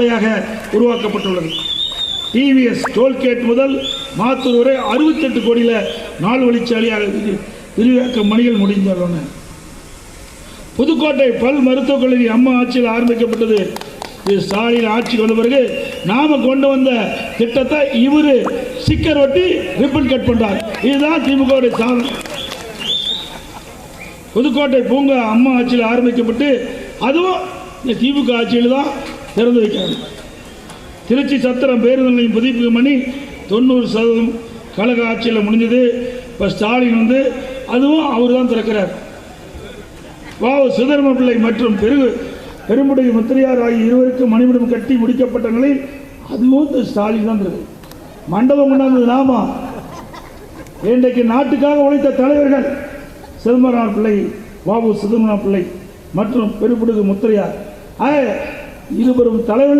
சாலையாக உருவாக்கப்பட்டுள்ளது. TVS tollgate முதல் மாத்தூர் வரை 68 கோடியில் 4 வழிச்சாலையாக விரிவாக்க பணிகள் முடிந்துள்ளன. புதுக்கோட்டை பல் மருத்துவக் கல்லூரி அம்மா ஆட்சியில் ஆரம்பிக்கப்பட்டது. இது ஸ்டாலின் ஆட்சிக்கு வந்த பிறகு நாம கொண்டு வந்த திட்டத்தை இவரு ஸ்டிக்கர் ஒட்டி ரிப்பன் கட் பண்றார். இதுதான் திமுக சாதனை. புதுக்கோட்டை பூங்கா அம்மா ஆட்சியில் ஆரம்பிக்கப்பட்டு அதுவும் இந்த திமுக ஆட்சியில் தான் திறந்து வைக்கிறாங்க. திருச்சி சத்திரம் பேருந்து நிலையம் புதுப்பிப்பு பணி 90% கழக ஆட்சியில் முடிஞ்சது. இப்போ ஸ்டாலின் அதுவும் அவர் தான் திறக்கிறார். சுதர்ம பிள்ளை மற்றும் பெரும்புடைய முத்திரையார் ஆகிய இருவருக்கும் மணிமண்டபம் கட்டி முடிக்கப்பட்ட நிலையில் அதுவும் ஸ்டாலின் தான் இருக்கு. மண்டபம் கொண்டாந்தது நாம. இன்றைக்கு நாட்டுக்காக உழைத்த தலைவர்கள் சிதம்பரம் பிள்ளை, சுதர்ம பிள்ளை மற்றும் பெரும்புடைய முத்திரையார் இருவரும் தலைவர்கள்.